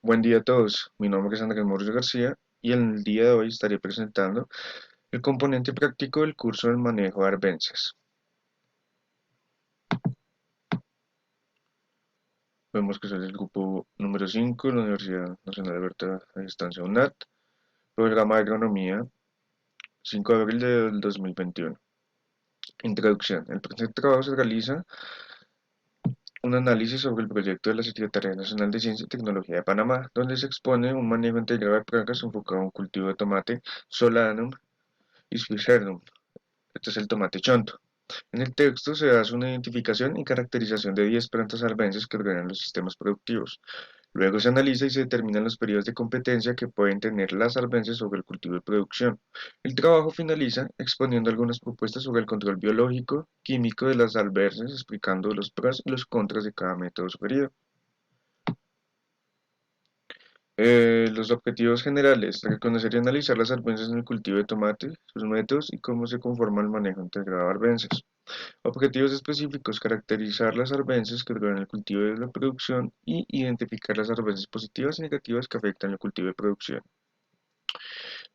Buen día a todos, mi nombre es Andrés Morris García y en el día de hoy estaré presentando el componente práctico del curso del manejo de arbences. Vemos que soy del grupo número 5 de la Universidad Nacional de Libertad a Distancia UNAT, programa de agronomía, 5 de abril del 2021. Introducción. El presente trabajo se realiza un análisis sobre el proyecto de la Secretaría Nacional de Ciencia y Tecnología de Panamá, donde se expone un manejo integrado de plagas enfocado a un cultivo de tomate Solanum y Spicernum. Este es el tomate chonto. En el texto se hace una identificación y caracterización de 10 plantas arbences que ordenan los sistemas productivos. Luego se analiza y se determinan los periodos de competencia que pueden tener las arbences sobre el cultivo y producción. El trabajo finaliza exponiendo algunas propuestas sobre el control biológico, químico de las arbences, explicando los pros y los contras de cada método sugerido. Los objetivos generales, reconocer y analizar las arbences en el cultivo de tomate, sus métodos y cómo se conforma el manejo integrado de arbences. Objetivos específicos, caracterizar las arbences que ordenan el cultivo y la producción y identificar las arbences positivas y negativas que afectan el cultivo y producción.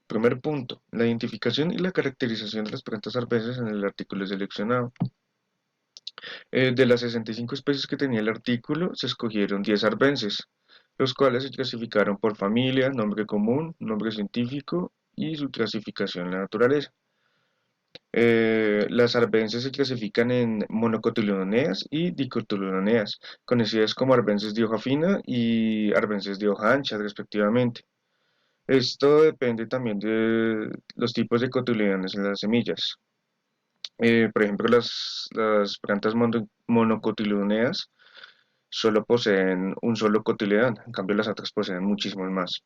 Primer punto, la identificación y la caracterización de las plantas arbences en el artículo seleccionado. De las 65 especies que tenía el artículo, se escogieron 10 arbences, los cuales se clasificaron por familia, nombre común, nombre científico y su clasificación en la naturaleza. Las arbences se clasifican en monocotiledóneas y dicotiledóneas, conocidas como arbences de hoja fina y arbences de hoja ancha, respectivamente. Esto depende también de los tipos de cotiledones en las semillas. Por ejemplo, las plantas monocotiledóneas solo poseen un solo cotiledón, en cambio las otras poseen muchísimos más.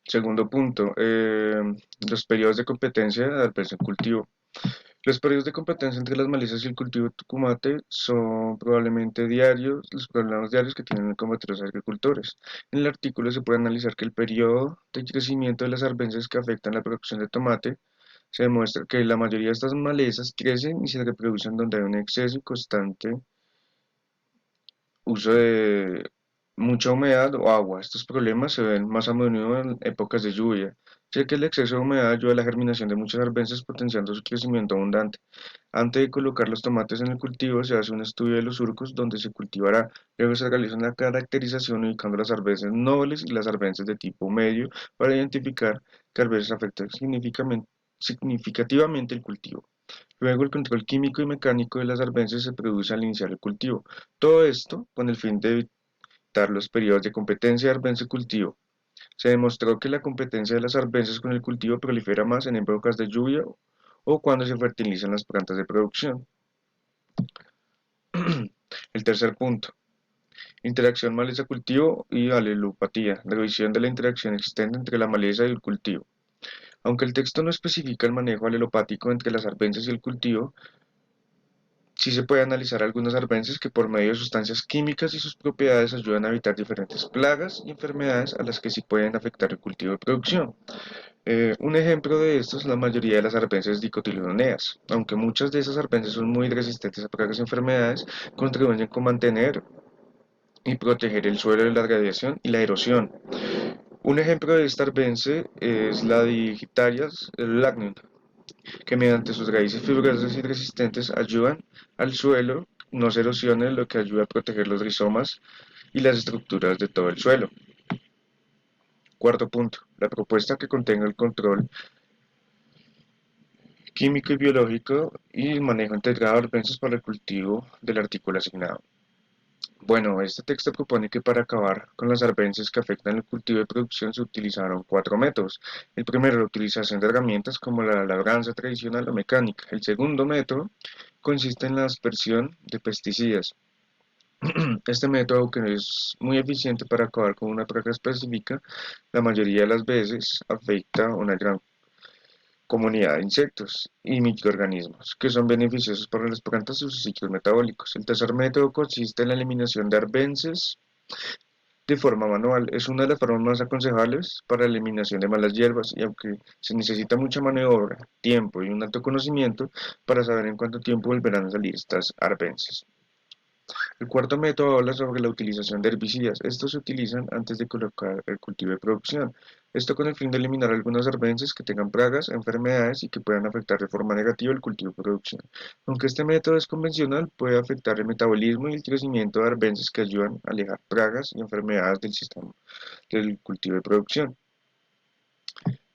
Segundo punto, los periodos de competencia de arbenz en cultivo. Los periodos de competencia entre las malezas y el cultivo de tomate son probablemente diarios, los problemas diarios que tienen que combatir los agricultores. En el artículo se puede analizar que el periodo de crecimiento de las arbences que afectan la producción de tomate se demuestra que la mayoría de estas malezas crecen y se reproducen donde hay un exceso y constante uso de mucha humedad o agua. Estos problemas se ven más a menudo en épocas de lluvia, ya que el exceso de humedad ayuda a la germinación de muchas arbences potenciando su crecimiento abundante. Antes de colocar los tomates en el cultivo, se hace un estudio de los surcos donde se cultivará. Luego se realiza una caracterización ubicando las arbences nobles y las arbences de tipo medio para identificar qué arbences afectan significativamente el cultivo. Luego el control químico y mecánico de las arbences se produce al iniciar el cultivo. Todo esto con el fin de evitar los periodos de competencia de arbence-cultivo. Se demostró que la competencia de las arbences con el cultivo prolifera más en épocas de lluvia o cuando se fertilizan las plantas de producción. El tercer punto, interacción maleza-cultivo y alelopatía, revisión de la interacción existente entre la maleza y el cultivo. Aunque el texto no especifica el manejo alelopático entre las arbences y el cultivo, sí se puede analizar algunas arbences que por medio de sustancias químicas y sus propiedades ayudan a evitar diferentes plagas y enfermedades a las que sí pueden afectar el cultivo de producción. Un ejemplo de esto es la mayoría de las arbences dicotiledóneas. Aunque muchas de esas arbences son muy resistentes a plagas y enfermedades, contribuyen con mantener y proteger el suelo de la radiación y la erosión. Un ejemplo de esta arbence es la Digitarias lagnum, que mediante sus raíces fibrosas y resistentes ayudan al suelo no se erosione, lo que ayuda a proteger los rizomas y las estructuras de todo el suelo. Cuarto punto, la propuesta que contenga el control químico y biológico y el manejo integrado de arbences para el cultivo del artículo asignado. Bueno, este texto propone que para acabar con las arbences que afectan el cultivo de producción se utilizaron cuatro métodos. El primero, la utilización de herramientas como la labranza tradicional o mecánica. El segundo método consiste en la aspersión de pesticidas. Este método, aunque es muy eficiente para acabar con una plaga específica, la mayoría de las veces afecta a una gran comunidad de insectos y microorganismos que son beneficiosos para las plantas y sus ciclos metabólicos. El tercer método consiste en la eliminación de arbences de forma manual. Es una de las formas más aconsejables para la eliminación de malas hierbas y aunque se necesita mucha mano de obra, tiempo y un alto conocimiento para saber en cuánto tiempo volverán a salir estas arbences. El cuarto método habla sobre la utilización de herbicidas. Estos se utilizan antes de colocar el cultivo de producción. Esto con el fin de eliminar algunas arbences que tengan plagas, enfermedades y que puedan afectar de forma negativa el cultivo de producción. Aunque este método es convencional, puede afectar el metabolismo y el crecimiento de arbences que ayudan a alejar plagas y enfermedades del sistema del cultivo de producción.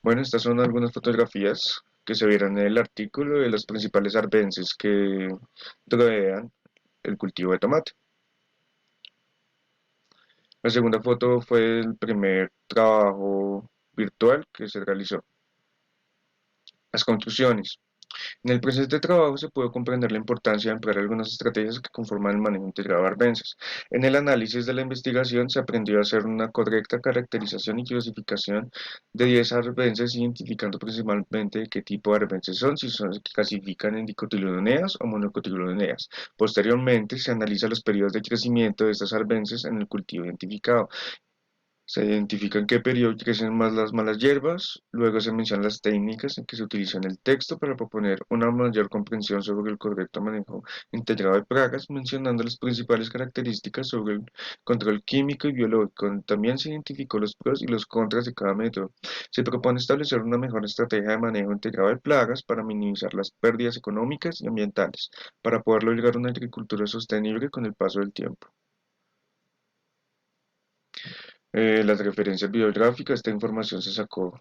Bueno, estas son algunas fotografías que se vieron en el artículo de las principales arbences que rodean el cultivo de tomate. La segunda foto fue el primer trabajo virtual que se realizó. Las conclusiones. En el presente trabajo se puede comprender la importancia de emplear algunas estrategias que conforman el manejo integrado de arbences. En el análisis de la investigación se aprendió a hacer una correcta caracterización y clasificación de 10 arbences, identificando principalmente de qué tipo de arbences son, si son que clasifican en dicotiledóneas o monocotiledóneas. Posteriormente se analiza los periodos de crecimiento de estas arbences en el cultivo identificado. Se identifica en qué periodo crecen más las malas hierbas, luego se mencionan las técnicas en que se utilizó en el texto para proponer una mayor comprensión sobre el correcto manejo integrado de plagas, mencionando las principales características sobre el control químico y biológico. También se identificó los pros y los contras de cada método. Se propone establecer una mejor estrategia de manejo integrado de plagas para minimizar las pérdidas económicas y ambientales, para poder lograr una agricultura sostenible con el paso del tiempo. Las referencias bibliográficas, esta información se sacó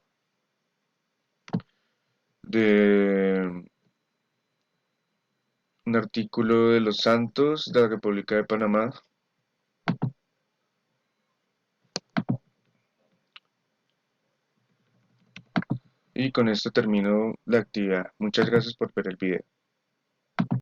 de un artículo de Los Santos de la República de Panamá. Y con esto termino la actividad. Muchas gracias por ver el video.